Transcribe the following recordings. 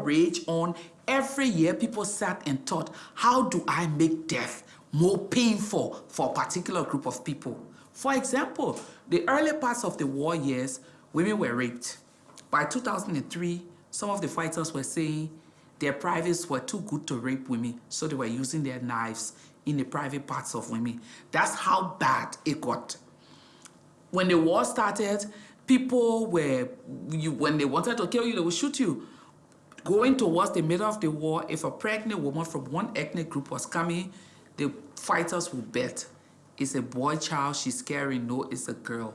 rage on. Every year, people sat and thought, how do I make death more painful for a particular group of people? For example, the early parts of the war years, women were raped. By 2003, some of the fighters were saying their privates were too good to rape women, so they were using their knives in the private parts of women. That's how bad it got. When the war started, people were, when they wanted to kill you, they would shoot you. Going towards the middle of the war, if a pregnant woman from one ethnic group was coming, the fighters would bet, it's a boy child she's carrying, no, it's a girl.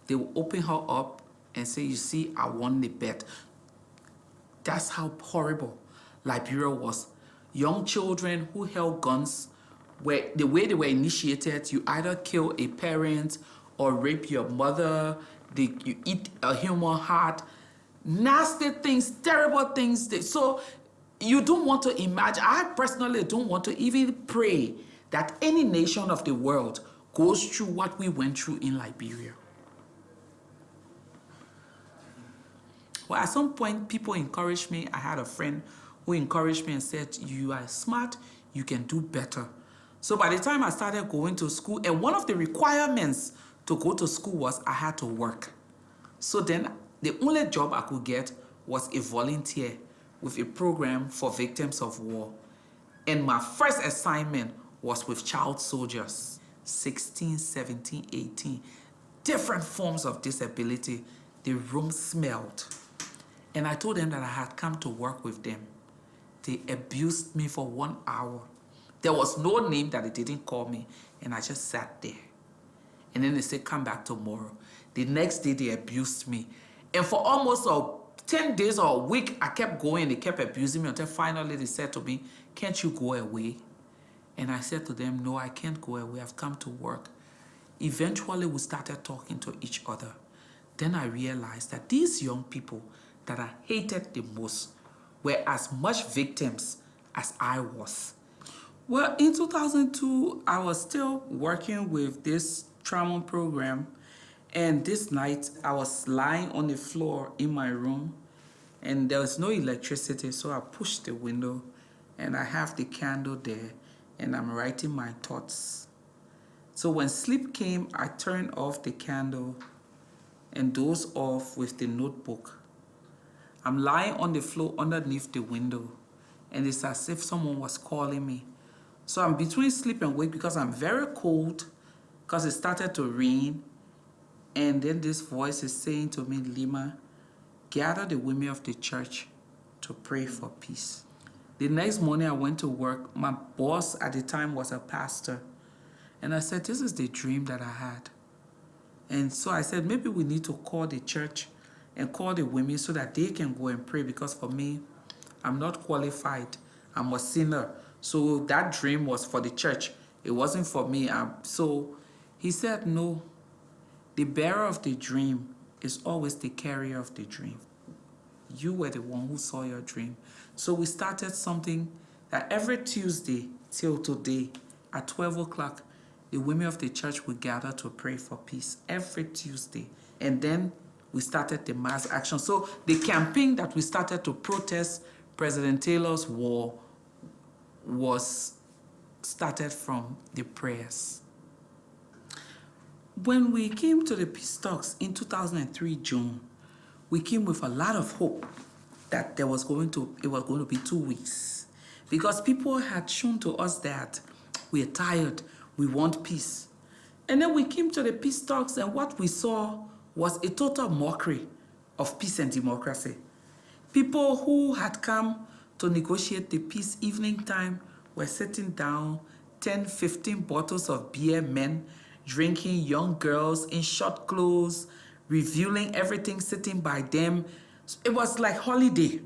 They will open her up and say, you see, I won the bet. That's how horrible Liberia was. Young children who held guns, the way they were initiated, you either kill a parent or rape your mother, you eat a human heart, nasty things, terrible things. So you don't want to imagine, I personally don't want to even pray that any nation of the world goes through what we went through in Liberia. Well, at some point, people encouraged me. I had a friend who encouraged me and said, you are smart, you can do better. So by the time I started going to school, and one of the requirements to go to school was I had to work. So then the only job I could get was a volunteer with a program for victims of war. And my first assignment was with child soldiers, 16, 17, 18, different forms of disability. The room smelled. And I told them that I had come to work with them. They abused me for 1 hour. There was no name that they didn't call me, and I just sat there. And then they said, come back tomorrow. The next day, they abused me. And for almost 10 days or a week, I kept going. They kept abusing me until finally they said to me, can't you go away? And I said to them, no, I can't go away. I've come to work. Eventually, we started talking to each other. Then I realized that these young people that I hated the most were as much victims as I was. Well, in 2002, I was still working with this trauma program. And this night, I was lying on the floor in my room, and there was no electricity, so I pushed the window, and I have the candle there, and I'm writing my thoughts. So when sleep came, I turned off the candle and dozed off with the notebook. I'm lying on the floor underneath the window, and it's as if someone was calling me. So I'm between sleep and wake because I'm very cold, because it started to rain. And then this voice is saying to me, Leymah, gather the women of the church to pray for peace. The next morning I went to work. My boss at the time was a pastor. And I said, this is the dream that I had. And so I said, maybe we need to call the church and call the women so that they can go and pray, because for me, I'm not qualified. I'm a sinner. So that dream was for the church. It wasn't for me. So he said, no. The bearer of the dream is always the carrier of the dream. You were the one who saw your dream. So we started something that every Tuesday till today at 12 o'clock, the women of the church would gather to pray for peace every Tuesday. And then we started the mass action. So the campaign that we started to protest President Taylor's war was started from the prayers. When we came to the peace talks in 2003 June, we came with a lot of hope that it was going to be 2 weeks, because people had shown to us that we are tired, we want peace. And then we came to the peace talks, and what we saw was a total mockery of peace and democracy. People who had come to negotiate the peace evening time were sitting down, 10, 15 bottles of beer, men drinking, young girls in short clothes, reviewing everything sitting by them. It was like holiday.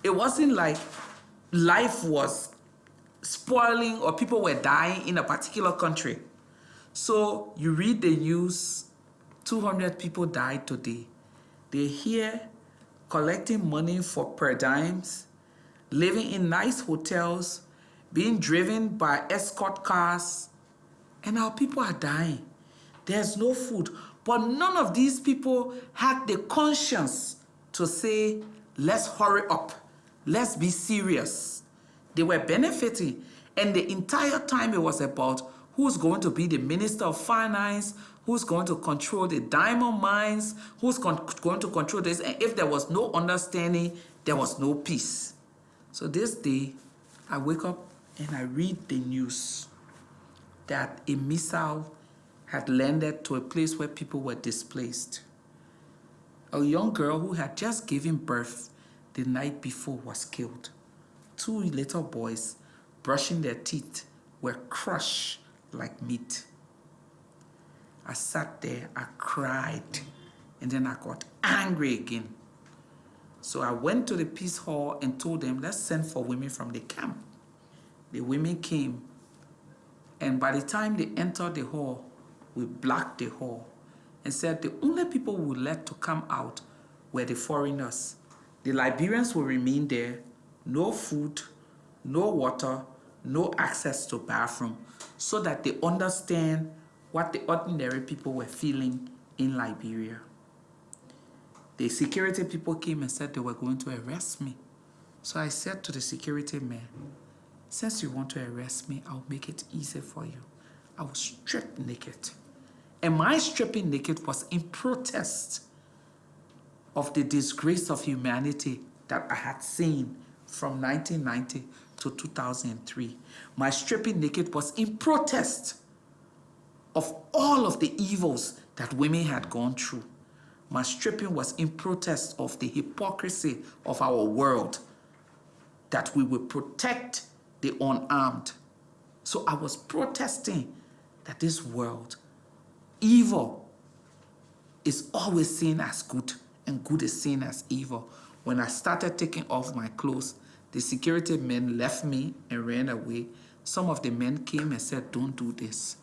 It wasn't like life was spoiling or people were dying in a particular country. So you read the news, 200 people died today. They're here collecting money for per dimes, living in nice hotels, being driven by escort cars, and our people are dying. There's no food. But none of these people had the conscience to say, let's hurry up. Let's be serious. They were benefiting. And the entire time it was about who's going to be the Minister of Finance, who's going to control the diamond mines, who's going to control this. And if there was no understanding, there was no peace. So this day, I wake up and I read the news that a missile had landed to a place where people were displaced. A young girl who had just given birth the night before was killed. 2 little boys brushing their teeth were crushed like meat. I sat there, I cried, and then I got angry again. So I went to the peace hall and told them, let's send for women from the camp. The women came, and by the time they entered the hall, we blocked the hall and said the only people we would let to come out were the foreigners. The Liberians will remain there, no food, no water, no access to bathroom, so that they understand what the ordinary people were feeling in Liberia. The security people came and said they were going to arrest me. So I said to the security man, since you want to arrest me, I'll make it easy for you. I will strip naked. And my stripping naked was in protest of the disgrace of humanity that I had seen from 1990 to 2003. My stripping naked was in protest of all of the evils that women had gone through. My stripping was in protest of the hypocrisy of our world, that we will protect the unarmed. So I was protesting that this world, evil is always seen as good and good is seen as evil. When I started taking off my clothes, the security men left me and ran away. Some of the men came and said, don't do this.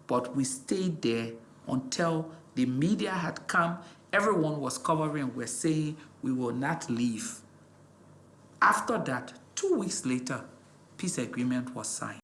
But we stayed there until the media had come. Everyone was covering, we're saying we will not leave. After that, 2 weeks later, peace agreement was signed.